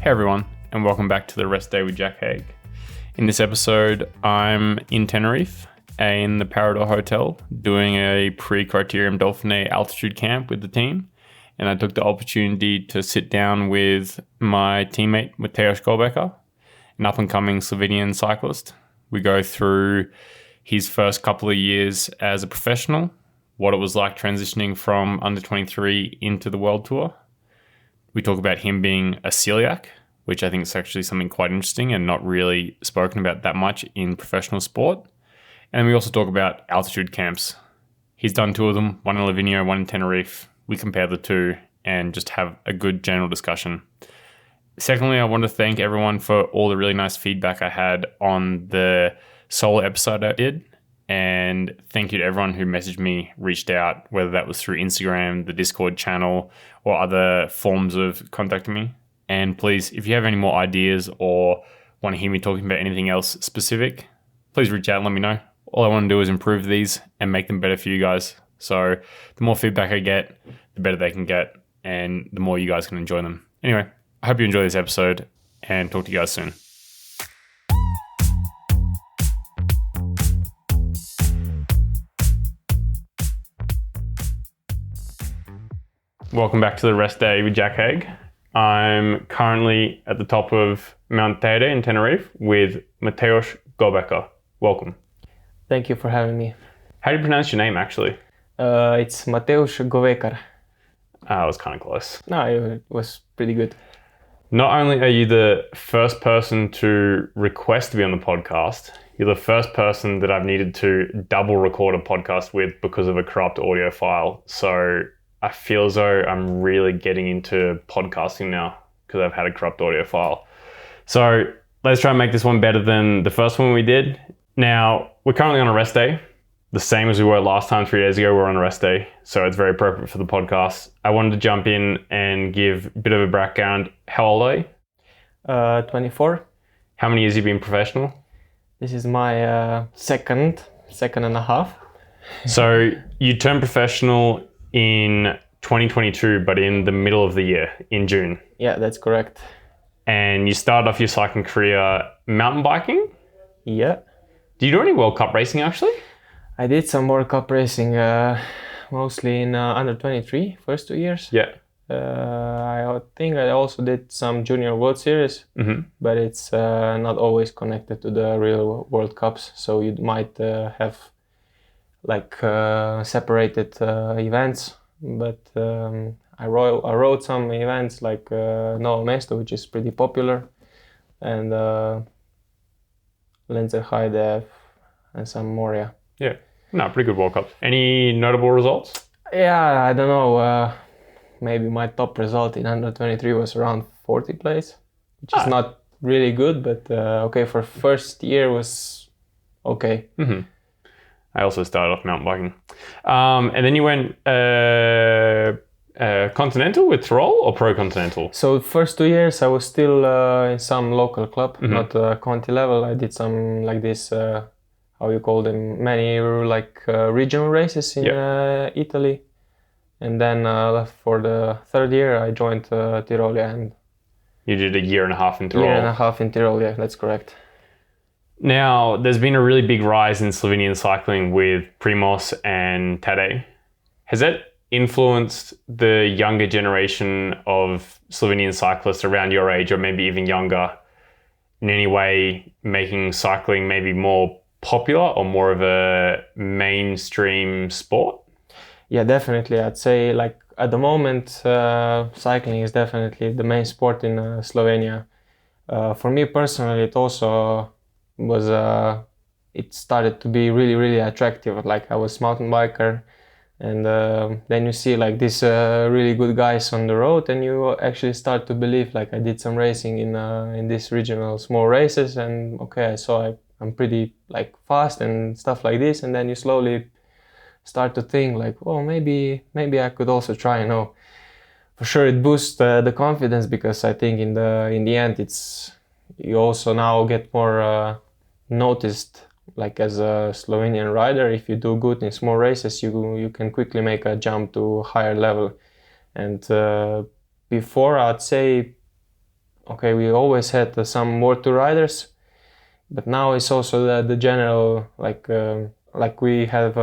Hey everyone, and welcome back to the Rest Day with Jack Haig. In this episode, I'm in Tenerife in the Parador Hotel doing a pre-Dauphiné altitude camp with the team, and I took the opportunity to sit down with my teammate Matevž Govekar, an up-and-coming Slovenian cyclist. We go through his first couple of years as a professional, what it was like transitioning from under 23 into the World Tour. We talk about him being a celiac, which I think is actually something quite interesting and not really spoken about that much in professional sport. And we also talk about altitude camps. He's done two of them, one in Livigno, one in Tenerife. We compare the two and just have a good general discussion. Secondly, I want to thank everyone for all the really nice feedback I had on the solo episode I did. And thank you to everyone who messaged me, reached out, whether that was through Instagram, the Discord channel, or other forms of contacting me. And please, if you have any more ideas or want to hear me talking about anything else specific, please reach out and let me know. All I want to do is improve these and make them better for you guys. So the more feedback I get, the better they can get, and the more you guys can enjoy them. Anyway, I hope you enjoy this episode and talk to you guys soon. Welcome back to the Rest Day with Jack Haig. I'm currently at the top of Mount Teide in Tenerife with Matevž Govekar. Welcome. Thank you for having me. How do you pronounce your name, actually? It's Matevž Govekar. It was kind of close. No, it was pretty good. Not only are you the first person to request to be on the podcast, you're the first person that I've needed to double record a podcast with because of a corrupt audio file. So I feel as though I'm really getting into podcasting now because I've had a corrupt audio file. So let's try and make this one better than the first one we did. Now, we're currently on a rest day, the same as we were last time 3 days ago. We're on a rest day, so it's very appropriate for the podcast. I wanted to jump in and give a bit of a background. How old are you? 24. How many years have you been professional? This is my second and a half. So you turned professional in 2022, but in the middle of the year, in June. Yeah, that's correct. And you started off your cycling career mountain biking? Yeah. Do you do any World Cup racing, actually? I did some World Cup racing, mostly in under 23, first 2 years. Yeah. I think I also did some Junior World Series, but it's not always connected to the real World Cups. So you might have separated events, but I rode some events like Novo Mesto, which is pretty popular, and Lenzerheide and some more. Yeah, no, pretty good World Cup. Any notable results? Yeah, I don't know. Maybe my top result in under 23 was around 40th place, which is not really good, but okay, for first year was okay. I also started off mountain biking. And then you went continental with Tyrol or pro-continental? So first 2 years I was still in some local club, not Conti level. I did some like this, how you call them, many regional races in Italy. And then for the third year I joined Tyrolia. And you did a year and a half in Tyrol? Year and a half in Tyrol, yeah, that's correct. Now, there's been a really big rise in Slovenian cycling with Primož and Tadej. Has that influenced the younger generation of Slovenian cyclists around your age or maybe even younger in any way, making cycling maybe more popular or more of a mainstream sport? Yeah, definitely. I'd say at the moment, cycling is definitely the main sport in Slovenia. For me personally, it also was it started to be really, really attractive. Like I was mountain biker, and then you see like these really good guys on the road, and you actually start to believe. Like I did some racing in these regional small races, and okay, I saw I'm pretty like fast and stuff like this, and then you slowly start to think like, oh, maybe I could also try. For sure it boosts the confidence, because I think in the end you also now get more noticed, like as a Slovenian rider. If you do good in small races, you can quickly make a jump to higher level. And before, I'd say okay, we always had some World Tour riders, but now it's also the general, like we have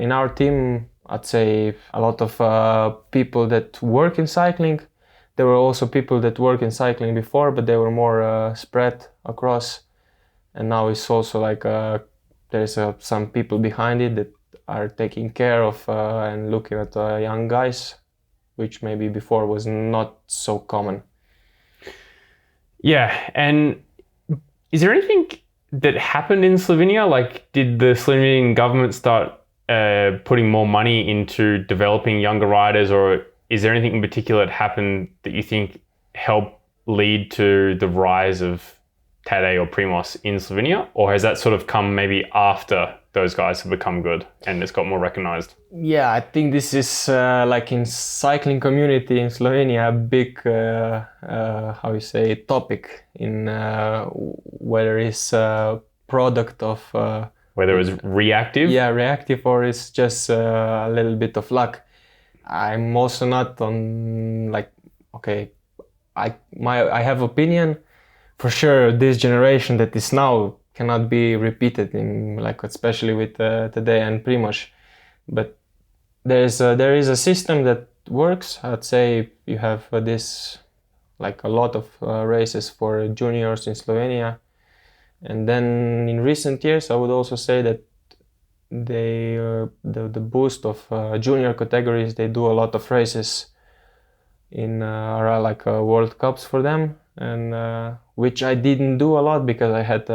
in our team, I'd say a lot of people that work in cycling. There were also people that work in cycling before, but they were more spread across. And now it's also like there's some people behind it that are taking care of and looking at young guys, which maybe before was not so common. Yeah, and is there anything that happened in Slovenia? Like, did the Slovenian government start putting more money into developing younger riders, or is there anything in particular that happened that you think helped lead to the rise of Tadej or Primož in Slovenia? Or has that sort of come maybe after those guys have become good and it's got more recognized? Yeah, I think this is like in cycling community in Slovenia, a big, how you say, topic in whether it's a product of... whether it was reactive? Yeah, reactive, or it's just a little bit of luck. I'm also not on like, okay, I have opinion. For sure, this generation that is now cannot be repeated in like, especially with Tadej and Primož. But there is a system that works. I'd say you have this, like a lot of races for juniors in Slovenia. And then in recent years, I would also say that they the boost of junior categories, they do a lot of races in World Cups for them, and which I didn't do a lot because I had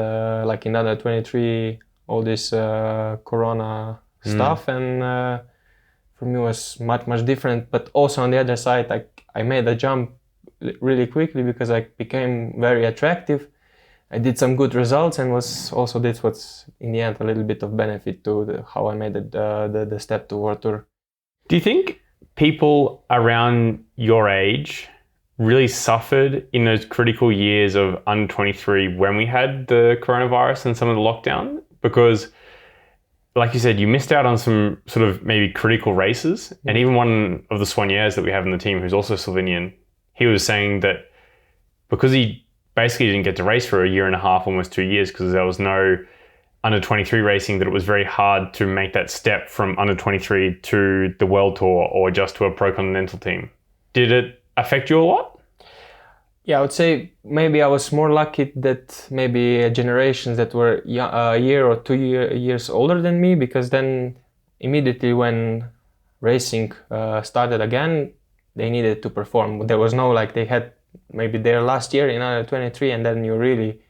like in under 23 all this Corona stuff, and for me it was much different. But also on the other side, I made a jump really quickly because I became very attractive. I did some good results, and was also this what's in the end a little bit of benefit to how I made the step to World Tour. Do you think people around your age really suffered in those critical years of under 23 when we had the coronavirus and some of the lockdown? Because, like you said, you missed out on some sort of maybe critical races. And even one of the soigneurs that we have in the team, who's also Slovenian, he was saying that because he basically didn't get to race for a year and a half, almost 2 years, because there was no under 23 racing, that it was very hard to make that step from under 23 to the World Tour or just to a pro continental team. Did it affect you a lot? Yeah, I would say maybe I was more lucky that maybe generations that were a year or 2 years older than me, because then immediately when racing started again, they needed to perform. There was no like they had maybe their last year in under 23, and then you really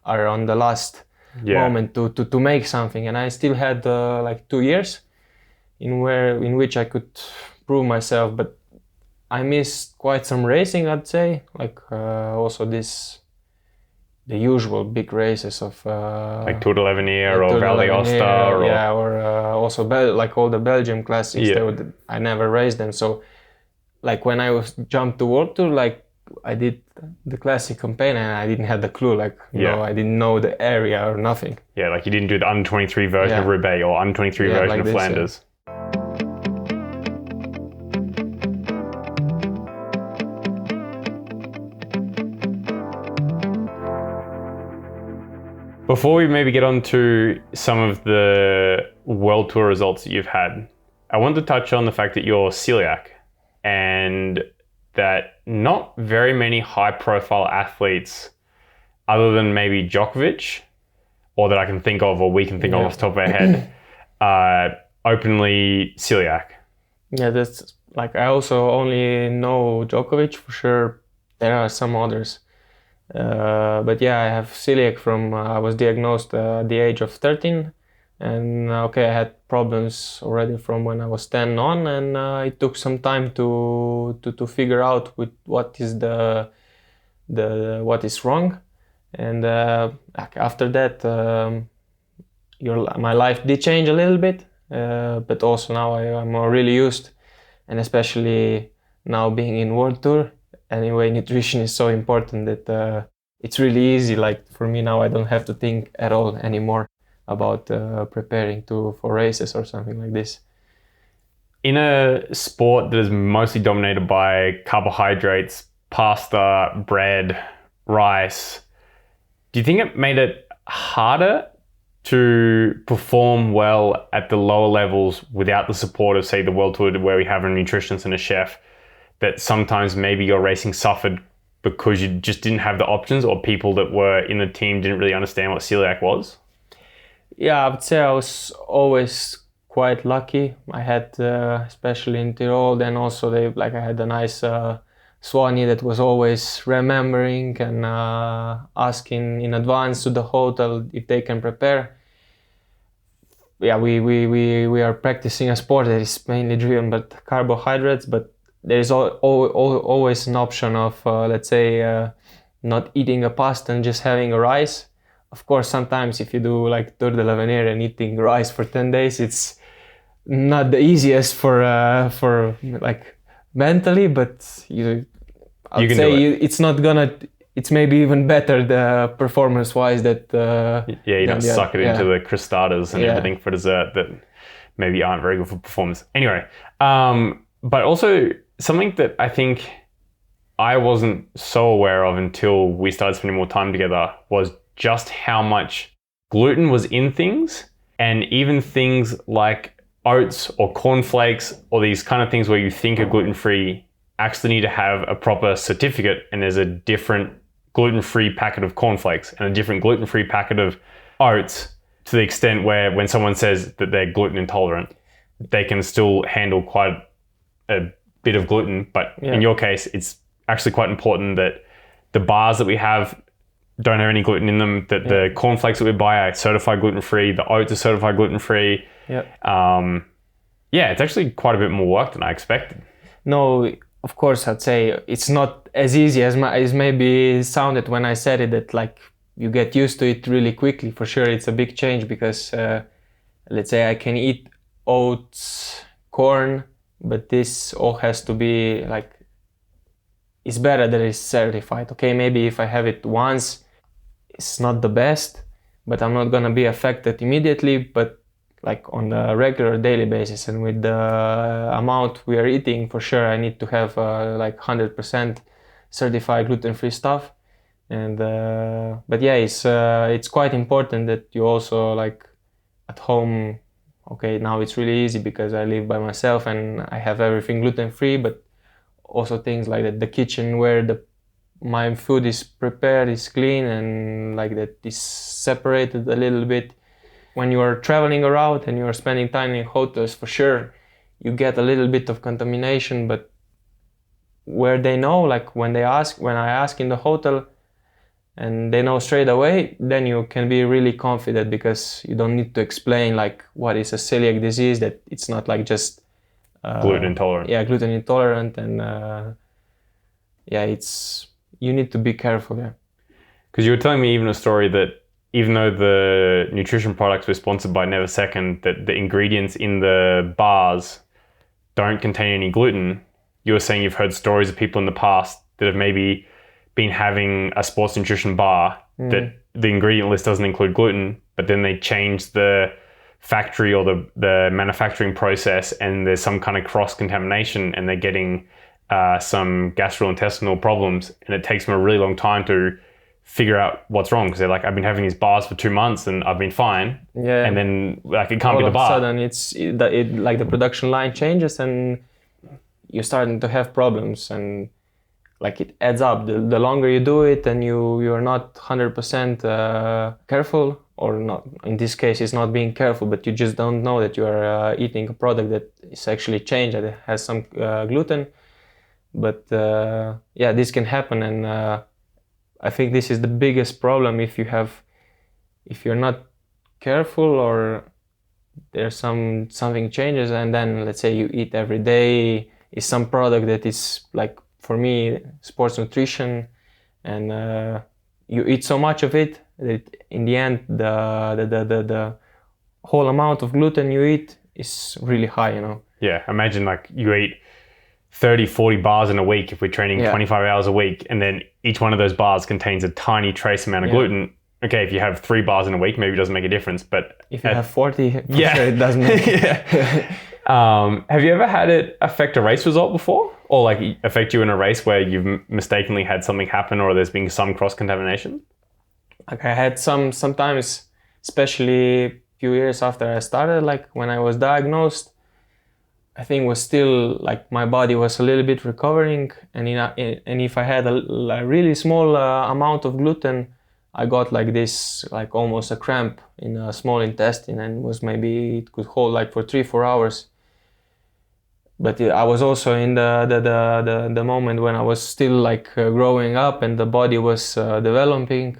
are on the last moment to make something. And I still had like 2 years in which I could prove myself, but I missed quite some racing, I'd say, like also the usual big races of like Tour de l'Avenir or Val d'Aosta, or also like all the Belgium classics. I never raced them, so like when I was jumped to World Tour, like I did the classic campaign and I didn't have the clue, like you know, I didn't know the area or nothing. Yeah, like you didn't do the under 23 version of Roubaix or under 23 version like of Flanders. Before we maybe get on to some of the World Tour results that you've had, I want to touch on the fact that you're celiac, and that not very many high-profile athletes, other than maybe Djokovic, or that I can think of, or we can think of off the top of our head, are openly celiac. Yeah, that's like I also only know Djokovic for sure. There are some others. But yeah, I have celiac from I was diagnosed at the age of 13, and I had problems already from when I was 10 on, and it took some time to figure out what is what is wrong, and after that my life did change a little bit, but also now I'm really used, and especially now being in World Tour. Anyway, nutrition is so important that it's really easy. Like for me now, I don't have to think at all anymore about preparing for races or something like this. In a sport that is mostly dominated by carbohydrates, pasta, bread, rice, do you think it made it harder to perform well at the lower levels without the support of, say, the World Tour, where we have a nutritionist and a chef, that sometimes maybe your racing suffered because you just didn't have the options, or people that were in the team didn't really understand what celiac was? Yeah, I would say I was always quite lucky. I had, especially in Tyrol, then also I had a nice Swanee that was always remembering and asking in advance to the hotel if they can prepare. Yeah, we are practicing a sport that is mainly driven by carbohydrates, but there is always an option of, let's say, not eating a pasta and just having a rice. Of course, sometimes if you do like Tour de l'Avenir and eating rice for 10 days, it's not the easiest for like mentally, but I'd say it's not gonna. It's maybe even better the performance-wise that. You don't suck it into the crostadas and everything for dessert that maybe aren't very good for performance. Anyway, but also something that I think I wasn't so aware of until we started spending more time together was just how much gluten was in things, and even things like oats or cornflakes or these kind of things where you think are gluten-free actually need to have a proper certificate, and there's a different gluten-free packet of cornflakes and a different gluten-free packet of oats, to the extent where when someone says that they're gluten intolerant, they can still handle quite a bit of gluten. But in your case, it's actually quite important that the bars that we have don't have any gluten in them, that the cornflakes that we buy are certified gluten-free, the oats are certified gluten-free. It's actually quite a bit more work than I expected. No, of course, I'd say it's not as easy as maybe sounded when I said it, that like you get used to it really quickly. For sure, it's a big change because let's say I can eat oats, corn, but this all has to be like, it's better that it's certified. Okay, maybe if I have it once, it's not the best, but I'm not gonna be affected immediately. But like on a regular daily basis and with the amount we are eating, for sure I need to have like 100% certified gluten-free stuff. And but yeah, it's quite important that you also like at home. Okay, now it's really easy because I live by myself and I have everything gluten-free, but also things like that, the kitchen where my food is prepared is clean and like that is separated a little bit. When you are traveling around and you are spending time in hotels, for sure you get a little bit of contamination, but where they know, like when I ask in the hotel and they know straight away, then you can be really confident because you don't need to explain like what is a celiac disease, that it's not like just gluten intolerant. Yeah, gluten intolerant, and you need to be careful. Yeah, because you were telling me even a story that even though the nutrition products were sponsored by Never Second, that the ingredients in the bars don't contain any gluten. You were saying you've heard stories of people in the past that have maybe been having a sports nutrition bar that the ingredient list doesn't include gluten, but then they change the factory or the manufacturing process and there's some kind of cross-contamination and they're getting some gastrointestinal problems, and it takes them a really long time to figure out what's wrong, because they're like, I've been having these bars for 2 months and I've been fine. Yeah. And then like it can't be the bar. All of a sudden like the production line changes and you're starting to have problems, and like it adds up. The longer you do it and you're not 100% careful, or not, in this case it's not being careful, but you just don't know that you are eating a product that is actually changed, that it has some gluten. But this can happen, and I think this is the biggest problem if you're not careful, or there's something changes, and then let's say you eat every day is some product that is like, for me, sports nutrition, and you eat so much of it that in the end the whole amount of gluten you eat is really high, you know. Yeah, imagine like you eat 30-40 bars in a week if we're training 25 hours a week, and then each one of those bars contains a tiny trace amount of gluten. Okay, if you have 3 bars in a week, maybe it doesn't make a difference, but if you have 40, sure it doesn't make Have you ever had it affect a race result before? Or like affect you in a race where you've mistakenly had something happen or there's been some cross-contamination? Like I had sometimes, especially a few years after I started, like when I was diagnosed, I think was still like my body was a little bit recovering, and if I had a really small amount of gluten, I got like this, like almost a cramp in a small intestine, and was maybe it could hold like for 3-4 hours. But I was also in the moment when I was still like growing up and the body was developing,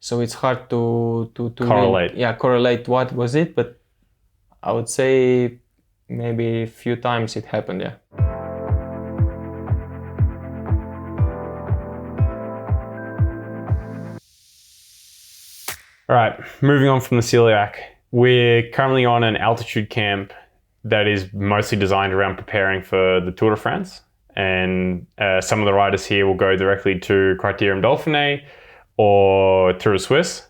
so it's hard to Correlate. really, correlate what was it, but I would say maybe a few times it happened, yeah. All right, moving on from the celiac. We're currently on an altitude camp that is mostly designed around preparing for the Tour de France. And some of the riders here will go directly to Criterium Dauphiné or Tour de Suisse.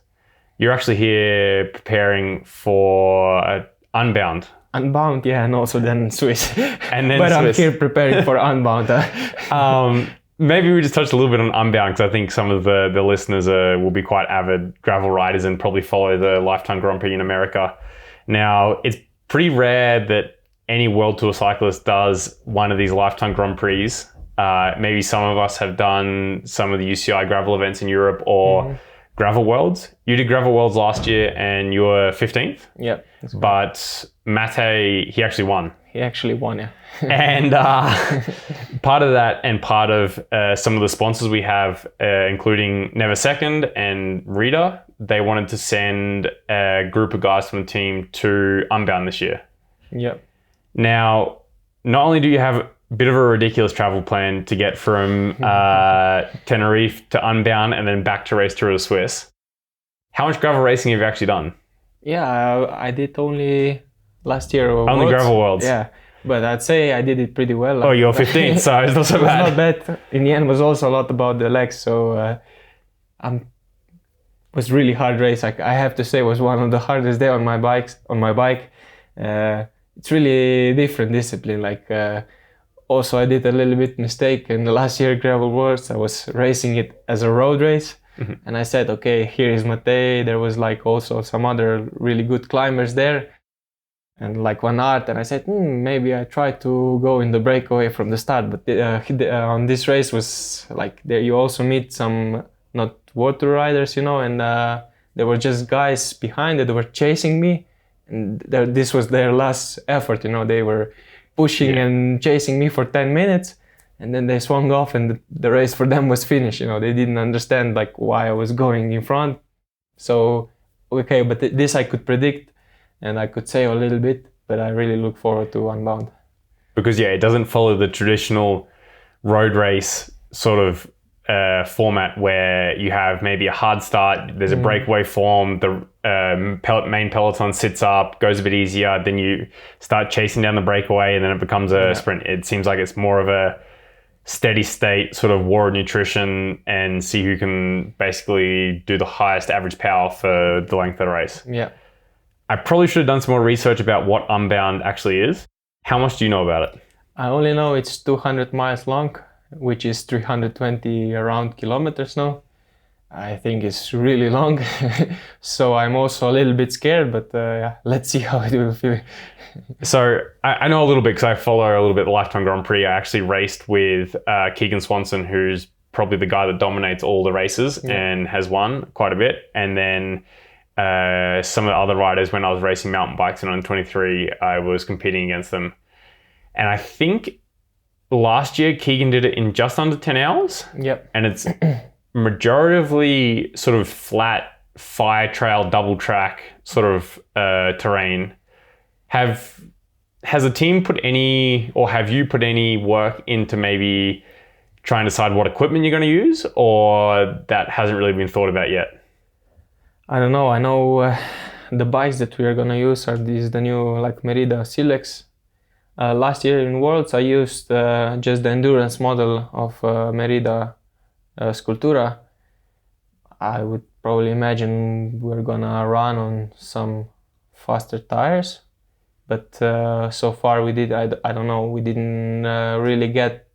You're actually here preparing for Unbound. Unbound, yeah, and also then Swiss. And then but Swiss. I'm here preparing for Unbound. Maybe we just touched a little bit on Unbound, because I think some of the listeners will be quite avid gravel riders and probably follow the Lifetime Grand Prix in America. Now, it's pretty rare that any World Tour cyclist does one of these Lifetime Grand Prix. Maybe some of us have done some of the UCI gravel events in Europe or Gravel Worlds. You did Gravel Worlds last year and you were 15th. Yep. But Mate, he actually won. He actually won, yeah. And part of that and part of some of the sponsors we have, including Never Second and Rita, they wanted to send a group of guys from the team to Unbound this year. Yep. Now, not only do you have a bit of a ridiculous travel plan to get from Tenerife to Unbound and then back to race Tour de Suisse, how much gravel racing have you actually done? Yeah, I did only last year. Only Gravel Worlds? Yeah, but I'd say I did it pretty well. Oh, you're 15th, so it's not so bad. Not bad. In the end, was also a lot about the legs, so was really hard race. Like I have to say, was one of the hardest day on my bike. It's really different discipline. Like also, I did a little bit mistake in the last year Gravel Worlds. I was racing it as a road race. Mm-hmm. And I said, okay, here is Mate. There was like also some other really good climbers there. And like Van Aert, and I said, maybe I try to go in the breakaway from the start. But on this race was like, there you also meet some, not water riders, and there were just guys behind it that were chasing me. And this was their last effort, they were pushing and chasing me for 10 minutes. And then they swung off and the race for them was finished. They didn't understand like why I was going in front. So, okay, but this I could predict and I could say a little bit, but I really look forward to Unbound. Because it doesn't follow the traditional road race sort of format where you have maybe a hard start, there's a breakaway form, the main peloton sits up, goes a bit easier, then you start chasing down the breakaway and then it becomes a sprint. It seems like it's more of a steady state sort of war of nutrition and see who can basically do the highest average power for the length of the race. Yeah. I probably should have done some more research about what Unbound actually is. How much do you know about it? I only know it's 200 miles long, which is 320 around kilometers now. I think it's really long. So I'm also a little bit scared, but let's see how it will feel. So I know a little bit because I follow a little bit the Lifetime Grand Prix. I actually raced with Keegan Swanson, who's probably the guy that dominates all the races and has won quite a bit. And then some of the other riders, when I was racing mountain bikes in on 23, I was competing against them. And I think last year Keegan did it in just under 10 hours. Yep. And it's majoritively sort of flat, fire trail, double track sort of terrain. Has the team put any, or have you put any work into maybe trying to decide what equipment you're going to use, or that hasn't really been thought about yet? I don't know. I know the bikes that we are going to use are the new like Merida celiacs. Last year in Worlds, I used just the endurance model of Merida Sculptura. I would probably imagine we're going to run on some faster tires. But so far we did, I don't know, we didn't really get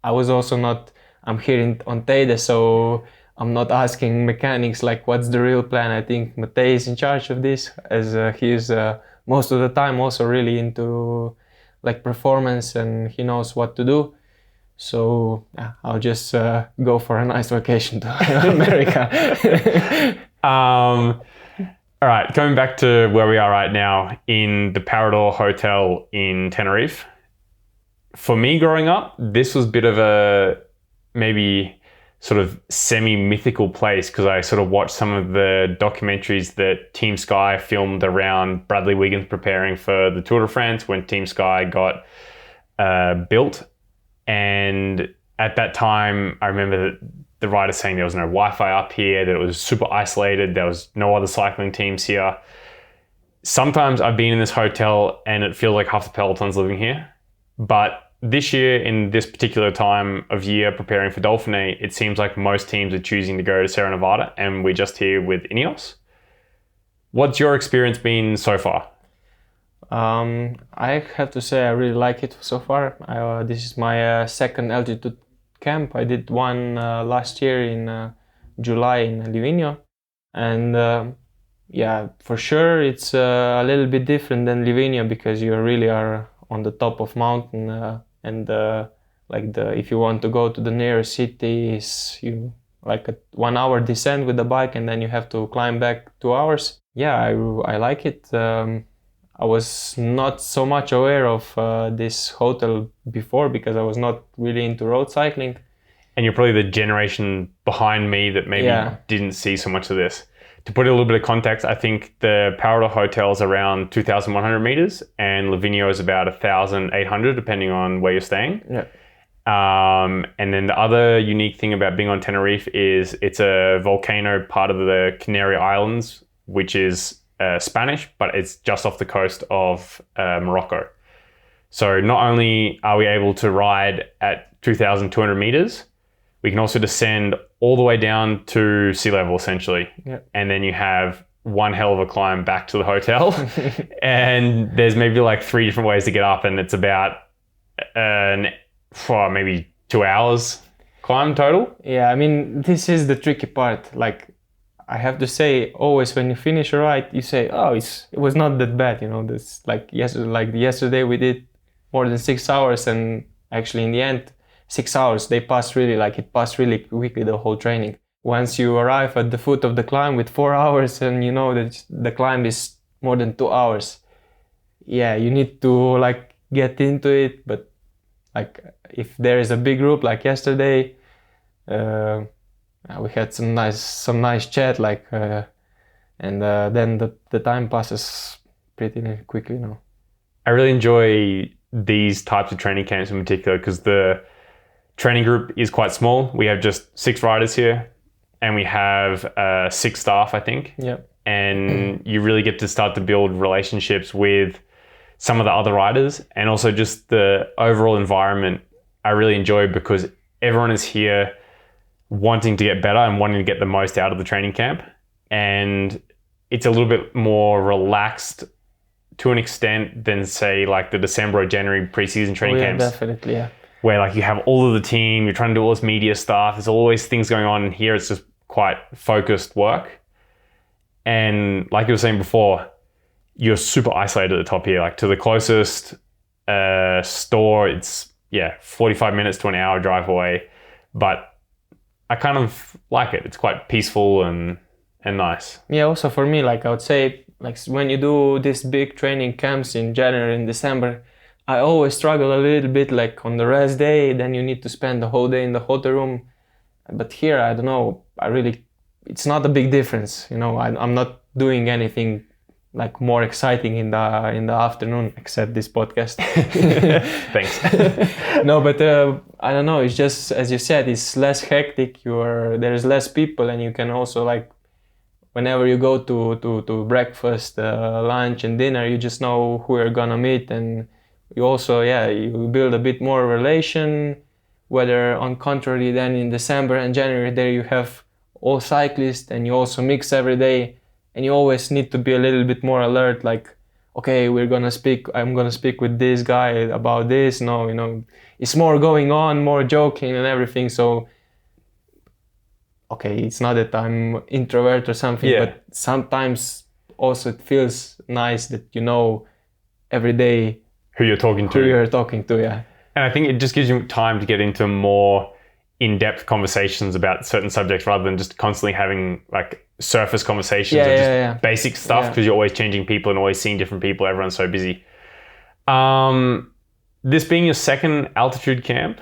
I was also not, I'm here on Teide, so I'm not asking mechanics like what's the real plan. I think Matej is in charge of this, as he is most of the time also really into like performance, and he knows what to do. So yeah, I'll just go for a nice vacation to America. All right, going back to where we are right now in the Parador Hotel in Tenerife. For me growing up, this was a bit of a maybe sort of semi-mythical place, because I sort of watched some of the documentaries that Team Sky filmed around Bradley Wiggins preparing for the Tour de France when Team Sky got built. And at that time, I remember that the riders saying there was no Wi-Fi up here, that it was super isolated, there was no other cycling teams here. Sometimes I've been in this hotel and it feels like half the peloton's living here. But this year, in this particular time of year preparing for Dauphiné, it seems like most teams are choosing to go to Sierra Nevada, and we're just here with Ineos. What's your experience been so far? I have to say I really like it so far. This is my second altitude camp. I did one last year in July in Livigno, and yeah, for sure it's a little bit different than Livigno, because you really are on the top of mountain, and if you want to go to the nearest city, is you like a 1 hour descent with the bike, and then you have to climb back 2 hours. Yeah, I like it. I was not so much aware of this hotel before, because I was not really into road cycling. And you're probably the generation behind me that maybe didn't see so much of this. To put a little bit of context, I think the Parador Hotel is around 2,100 meters, and Livigno is about 1,800, depending on where you're staying. Yeah. And then the other unique thing about being on Tenerife is it's a volcano part of the Canary Islands, which is Spanish, but it's just off the coast of Morocco. So not only are we able to ride at 2,200 meters, we can also descend all the way down to sea level, essentially. Yep. And then you have one hell of a climb back to the hotel. And there's maybe like 3 different ways to get up, and it's about maybe 2 hours climb total. Yeah, I mean, this is the tricky part. Like, I have to say, always when you finish a ride, you say, "Oh, it was not that bad." You know, this yesterday we did more than 6 hours, and actually in the end, 6 hours it passed really quickly, the whole training. Once you arrive at the foot of the climb with 4 hours, and you know that the climb is more than 2 hours, yeah, you need to like get into it. But like, if there is a big group like yesterday, we had some nice chat, and then the time passes pretty quickly now. I really enjoy these types of training camps in particular, because the training group is quite small. We have just 6 riders here, and we have 6 staff, I think. Yeah. And you really get to start to build relationships with some of the other riders, and also just the overall environment I really enjoy, because everyone is here wanting to get better and wanting to get the most out of the training camp. And it's a little bit more relaxed to an extent than, say, like the December or January preseason training camps. Definitely, yeah. Where like you have all of the team, you're trying to do all this media stuff, there's always things going on, and here it's just quite focused work. And like you were saying before, you're super isolated at the top here. Like, to the closest store, it's 45 minutes to an hour drive away. But I kind of like it. It's quite peaceful and nice. Yeah, also for me, like I would say, like when you do these big training camps in January and December, I always struggle a little bit, like on the rest day, then you need to spend the whole day in the hotel room. But here, I don't know, it's not a big difference. You know, I'm not doing anything like more exciting in the afternoon, except this podcast. Thanks. No, but I don't know, it's just, as you said, it's less hectic. There's less people, and you can also, like, whenever you go to breakfast, lunch and dinner, you just know who you're gonna meet, and you also, you build a bit more relation. Whether on contrary, then in December and January, there you have all cyclists, and you also mix every day, and you always need to be a little bit more alert, like, okay, I'm gonna speak with this guy about this. No, it's more going on, more joking and everything. So, okay, it's not that I'm introvert or something, but sometimes also it feels nice that every day who you're talking to. Yeah. And I think it just gives you time to get into more in-depth conversations about certain subjects rather than just constantly having like surface conversations of just basic stuff, because you're always changing people and always seeing different people. Everyone's so busy. This being your second altitude camp,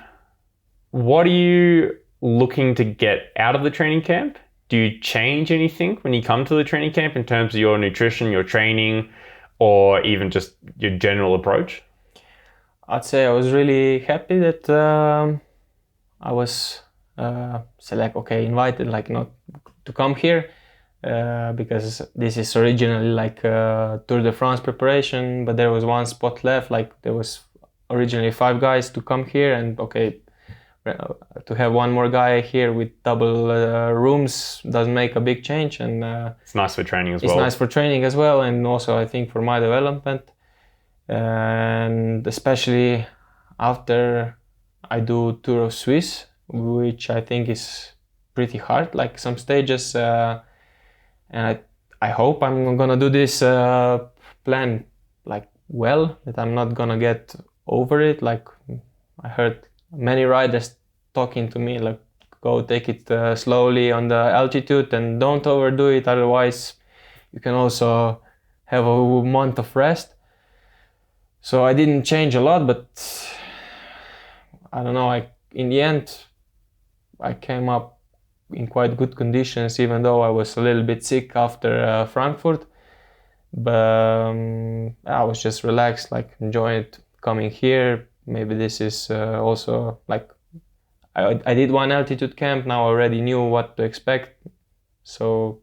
what are you looking to get out of the training camp? Do you change anything when you come to the training camp in terms of your nutrition, your training, or even just your general approach? I'd say I was really happy that I was invited, like, not to come here, because this is originally like Tour de France preparation, but there was one spot left. Like, there was originally 5 guys to come here, and to have one more guy here with double rooms doesn't make a big change, and it's nice for training as well. It's nice for training as well, and also I think for my development, and especially after I do Tour of Swiss, which I think is pretty hard, like some stages, and I hope I'm gonna do this plan like well, that I'm not gonna get over it. Like, I heard many riders talking to me like, go take it slowly on the altitude and don't overdo it, otherwise you can also have a month of rest. So I didn't change a lot, but I don't know, in the end I came up in quite good conditions, even though I was a little bit sick after Frankfurt. But I was just relaxed, like enjoyed coming here. Maybe this is also like, I did one altitude camp, now I already knew what to expect. So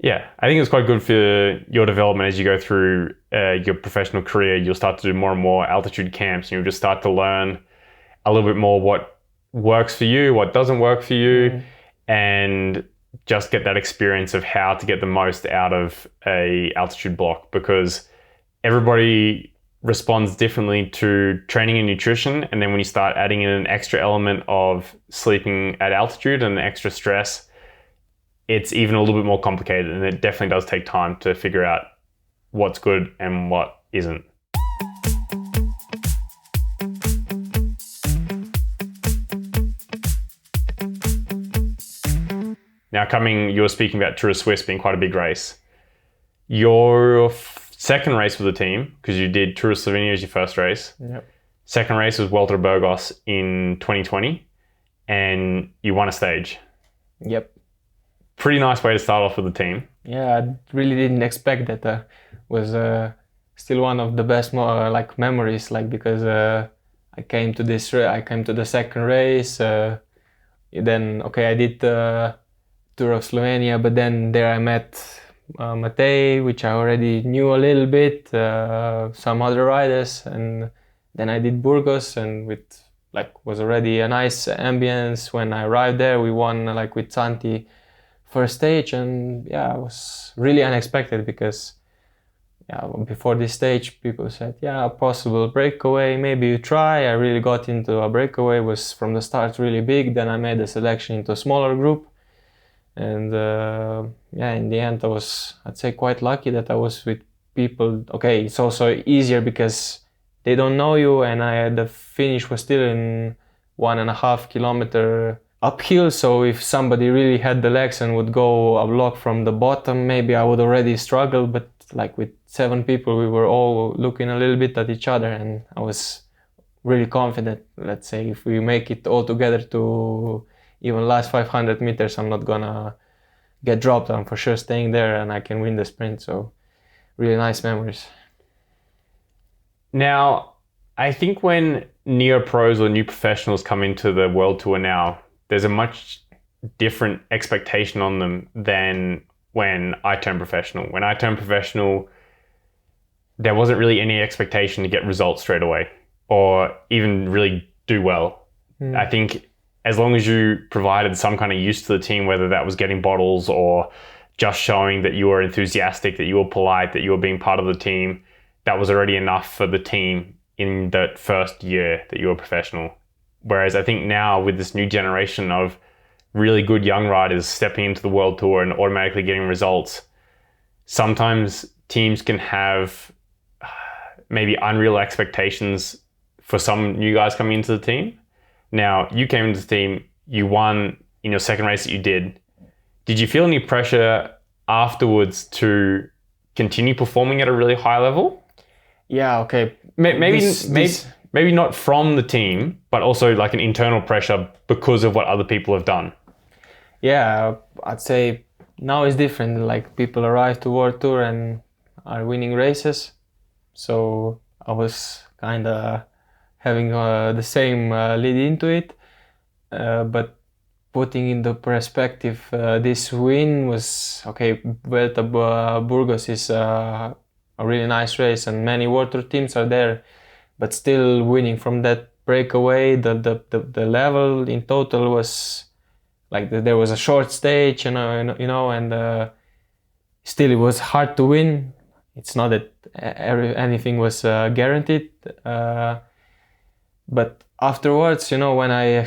yeah, I think it's quite good for your development as you go through your professional career. You'll start to do more and more altitude camps, and you'll just start to learn a little bit more what works for you, what doesn't work for you, and just get that experience of how to get the most out of a altitude block, because everybody responds differently to training and nutrition. And then when you start adding in an extra element of sleeping at altitude and extra stress, it's even a little bit more complicated, and it definitely does take time to figure out what's good and what isn't. Now, you were speaking about Tour of Swiss being quite a big race. Your second race with the team, because you did Tour of Slovenia as your first race. Yep. Second race was Vuelta a Burgos in 2020, and you won a stage. Yep. Pretty nice way to start off with the team. Yeah, I really didn't expect that. Was still one of the best memories, like, because I came to the second race. Then I did Tour of Slovenia, but then there I met Matej, which I already knew a little bit, some other riders, and then I did Burgos, and was already a nice ambience. When I arrived there, we won with Santi first stage, and it was really unexpected, because before this stage people said possible breakaway, maybe you try. I really got into a breakaway, was from the start really big, then I made a selection into a smaller group, and in the end I was, I'd say, quite lucky that I was with people. It's also easier because they don't know you, and the finish was still in 1.5 kilometer uphill, so if somebody really had the legs and would go a block from the bottom, maybe I would already struggle. But with 7 people, we were all looking a little bit at each other, and I was really confident, let's say, if we make it all together to even last 500 meters, I'm not gonna get dropped. I'm for sure staying there, and I can win the sprint. So really nice memories. Now, I think when neo pros or new professionals come into the World Tour now, there's a much different expectation on them than when I turned professional. When I turned professional, there wasn't really any expectation to get results straight away or even really do well. I think as long as you provided some kind of use to the team, whether that was getting bottles or just showing that you were enthusiastic, that you were polite, that you were being part of the team, that was already enough for the team in that first year that you were professional. Whereas I think now with this new generation of really good young riders stepping into the World Tour and automatically getting results, sometimes teams can have maybe unreal expectations for some new guys coming into the team. Now, you came into the team, you won in your second race that you did. Did you feel any pressure afterwards to continue performing at a really high level? Yeah, okay. Maybe not from the team, but also like an internal pressure because of what other people have done. Yeah, I'd say now it's different. Like, people arrive to World Tour and are winning races. So I was kind of having the same lead into it. But putting into perspective, this win was, okay, Vuelta Burgos is a really nice race and many World Tour teams are there. But still winning from that breakaway, the level in total was like there was a short stage, and still it was hard to win. It's not that anything was guaranteed, but afterwards, when I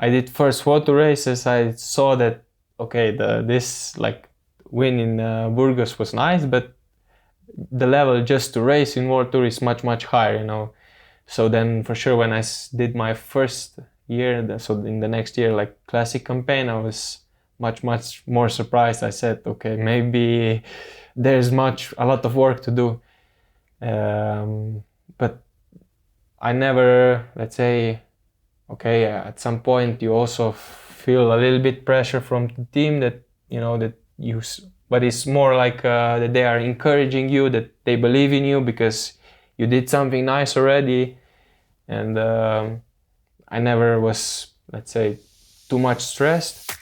did first World Tour races, I saw that okay, this like win in Burgos was nice, but the level just to race in World Tour is much higher, So then for sure when I did my first year, so in the next year, like classic campaign, I was much more surprised. I said, okay, maybe there's a lot of work to do. But I never, let's say, okay, at some point you also feel a little bit pressure from the team that, but it's more like that they are encouraging you, that they believe in you because you did something nice already. And I never was, let's say, too much stressed.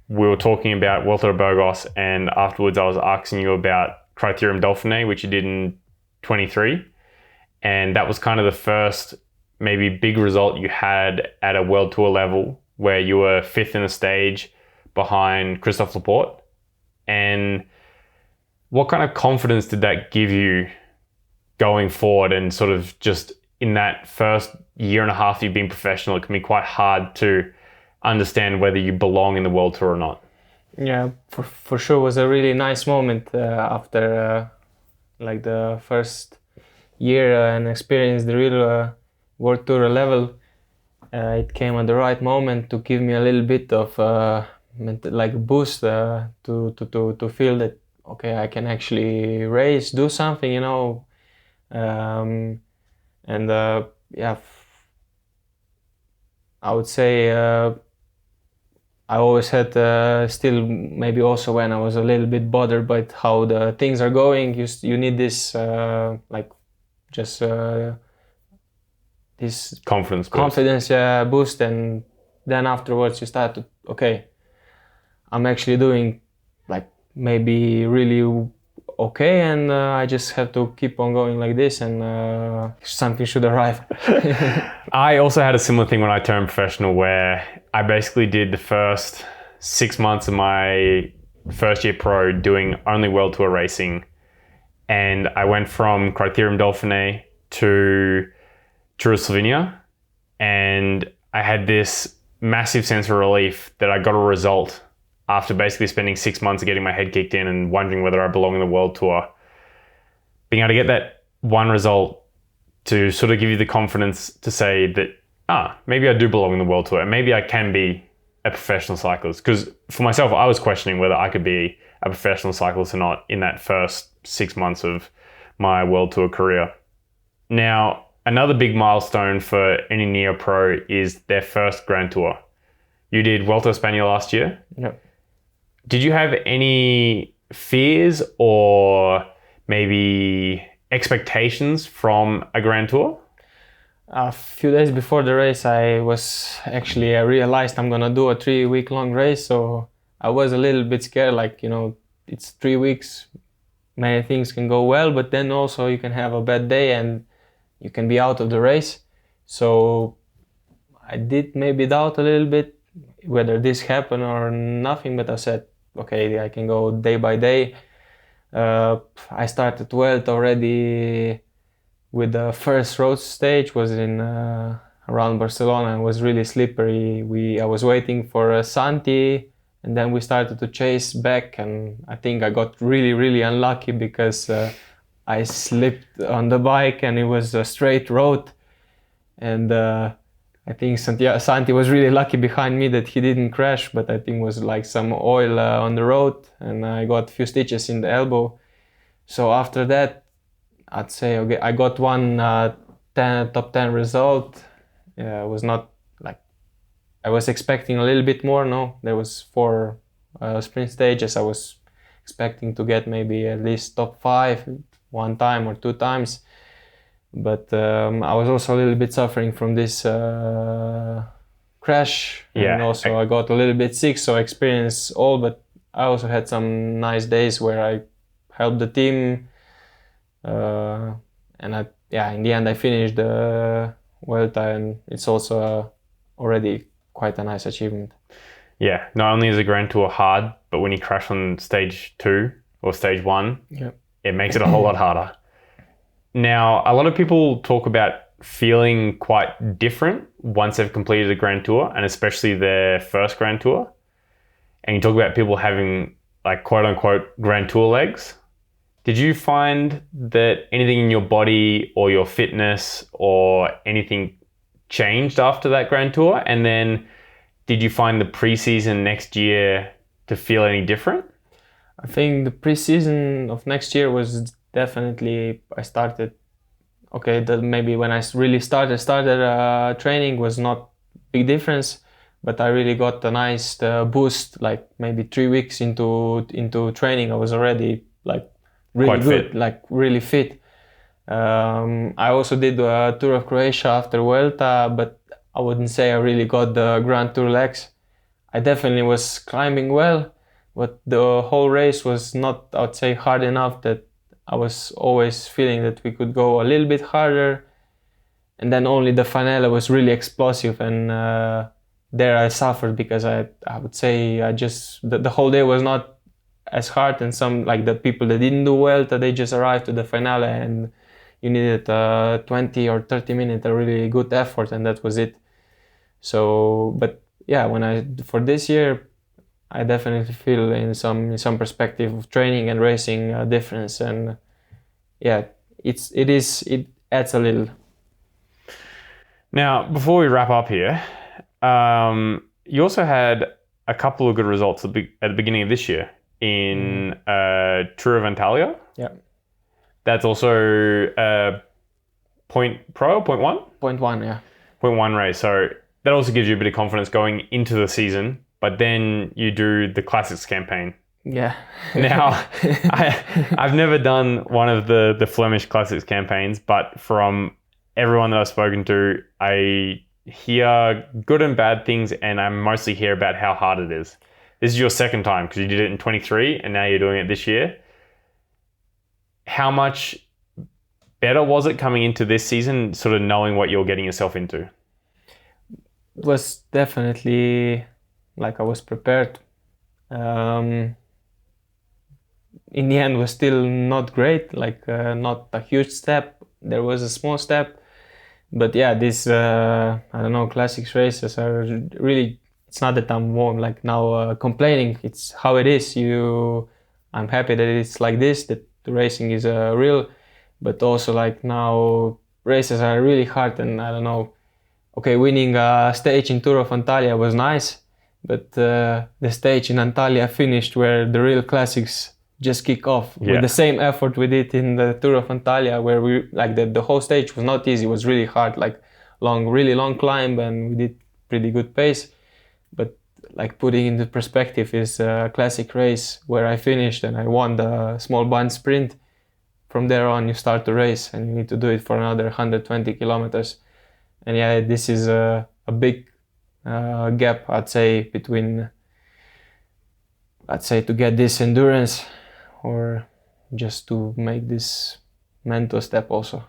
We were talking about Vuelta a Burgos, and afterwards I was asking you about Criterium Dauphiné, which you did in 23. And that was kind of the first maybe big result you had at a World Tour level, where you were fifth in the stage behind Christophe Laporte. And what kind of confidence did that give you going forward? And sort of just in that first year and a half you've been professional, it can be quite hard to understand whether you belong in the World Tour or not. Yeah, for sure was a really nice moment after like the first year and experience the real World Tour level. It came at the right moment to give me a little bit of like boost to feel that okay, I can actually race, do something, yeah, I would say I always had still, maybe also when I was a little bit bothered by how the things are going, you need this like just this confidence boost, and then afterwards you start to, okay, I'm actually doing like maybe really okay, and I just have to keep on going like this, and something should arrive. I also had a similar thing when I turned professional, where I basically did the first 6 months of my first year pro doing only World Tour racing, and I went from Criterium Dauphiné to Tour of Slovenia, and I had this massive sense of relief that I got a result after basically spending 6 months getting my head kicked in and wondering whether I belong in the World Tour. Being able to get that one result to sort of give you the confidence to say that, maybe I do belong in the World Tour and maybe I can be a professional cyclist. Because for myself, I was questioning whether I could be a professional cyclist or not in that first 6 months of my World Tour career. Now, another big milestone for any neo pro is their first Grand Tour. You did Vuelta a España last year. Yep. Did you have any fears or maybe expectations from a Grand Tour? A few days before the race, I realized I'm gonna do a 3-week long race, so I was a little bit scared, like, it's 3 weeks, many things can go well, but then also you can have a bad day, and you can be out of the race. So I did maybe doubt a little bit whether this happened or nothing, but I said, okay, I can go day by day. I started well already with the first road stage, was in around Barcelona. It was really slippery. I was waiting for Santi, and then we started to chase back, and I think I got really, really unlucky because I slipped on the bike and it was a straight road. And I think Santi was really lucky behind me that he didn't crash, but I think it was like some oil on the road, and I got a few stitches in the elbow. So after that, I'd say, okay, I got one top 10 result. It was not like, I was expecting a little bit more, no? There was 4 sprint stages. I was expecting to get maybe at least top 5 one time or 2 times. But I was also a little bit suffering from this crash. Yeah. And also I got a little bit sick, so I experienced all, but I also had some nice days where I helped the team. And in the end I finished the Vuelta, and it's also already quite a nice achievement. Yeah, not only is the Grand Tour hard, but when you crash on stage 2 or stage 1, it makes it a whole lot harder. Now, a lot of people talk about feeling quite different once they've completed a Grand Tour, and especially their first Grand Tour. And you talk about people having like quote unquote Grand Tour legs. Did you find that anything in your body or your fitness or anything changed after that Grand Tour? And then did you find the pre-season next year to feel any different? I think the pre-season of next year was definitely, I started, maybe when I really started training was not big difference, but I really got a nice boost, like maybe 3 weeks into training. I was already like really quite good, fit. like really fit. I also did a Tour of Croatia after Vuelta, but I wouldn't say I really got the Grand Tour legs. I definitely was climbing well, but the whole race was not, I would say, hard enough that I was always feeling that we could go a little bit harder. And then only the finale was really explosive, and there I suffered because I would say the whole day was not as hard, and some, like the people that didn't do well, that they just arrived to the finale and you needed 20 or 30 minutes, a really good effort, and that was it. So, but yeah, for this year, I definitely feel in some perspective of training and racing a difference, and yeah, it adds a little. Now, before we wrap up here, you also had a couple of good results at the beginning of this year in Tour of Antalya. Yeah. That's also point 1? Point 1, yeah. Point 1 race. So that also gives you a bit of confidence going into the season. But then you do the Classics campaign. Yeah. Now, I've never done one of the Flemish Classics campaigns, but from everyone that I've spoken to, I hear good and bad things, and I mostly hear about how hard it is. This is your second time because you did it in 23 and now you're doing it this year. How much better was it coming into this season, sort of knowing what you're getting yourself into? It was definitely like I was prepared. In the end, was still not great, like not a huge step. There was a small step, but yeah, this classics races are really. It's not that I'm more like now complaining. It's how it is. I'm happy that it's like this. That the racing is real, but also like now races are really hard, and I don't know. Okay, winning a stage in Tour of Antalya was nice. But the stage in Antalya finished where the real classics just kick off with the same effort we did in the Tour of Antalya, where we like the whole stage was not easy. It was really hard, like really long climb, and we did pretty good pace. But like putting into perspective is a classic race where I finished and I won the small band sprint. From there on, you start to race and you need to do it for another 120 kilometers. And yeah, this is a big gap, I'd say, to get this endurance or just to make this mental step also.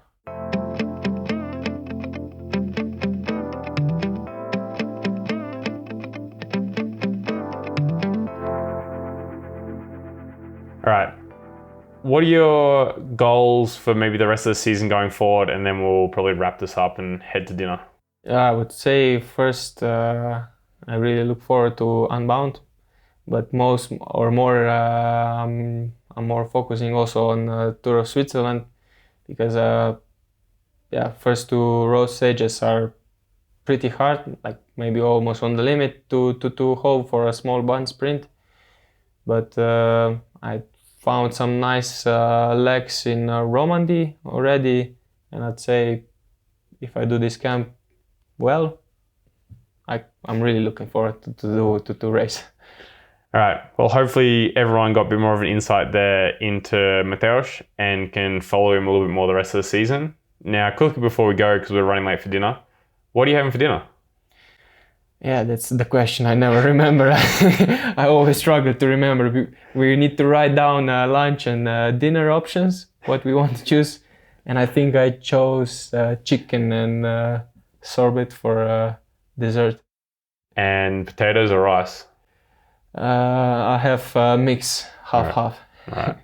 what are your goals for maybe the rest of the season going forward? And then we'll probably wrap this up and head to dinner. I would say first, I really look forward to Unbound, but I'm more focusing also on Tour of Switzerland, because first two road stages are pretty hard, like maybe almost on the limit to hope for a small band sprint. But I found some nice legs in Romandy already, and I'd say if I do this camp well, I'm really looking forward to race. All right. Well, hopefully everyone got a bit more of an insight there into Matevž and can follow him a little bit more the rest of the season. Now, quickly before we go, because we're running late for dinner, what are you having for dinner? Yeah, that's the question I never remember. I always struggle to remember. We need to write down lunch and dinner options, what we want to choose. And I think I chose chicken and sorbet for dessert. And potatoes or rice? I have a mix, half. All right.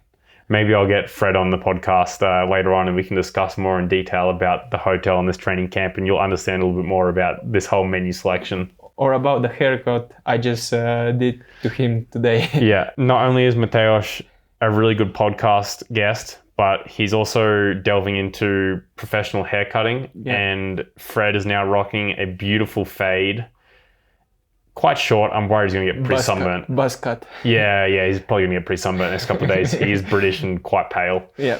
Maybe I'll get Fred on the podcast later on and we can discuss more in detail about the hotel and this training camp, and you'll understand a little bit more about this whole menu selection. Or about the haircut I just did to him today. Yeah, not only is Matevž a really good podcast guest, but he's also delving into professional haircutting. Yeah. And Fred is now rocking a beautiful fade. Quite short. I'm worried he's going to get pretty sunburnt. Buzz cut. Yeah, he's probably going to get pretty sunburnt next couple of days. He is British and quite pale. Yeah.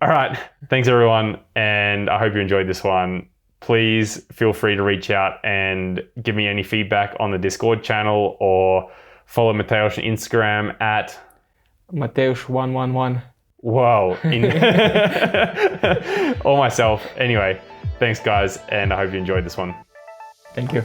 All right. Thanks, everyone. And I hope you enjoyed this one. Please feel free to reach out and give me any feedback on the Discord channel, or follow Matevž on Instagram at Matevž111. Whoa. Or myself. Anyway, thanks, guys. And I hope you enjoyed this one. Thank you.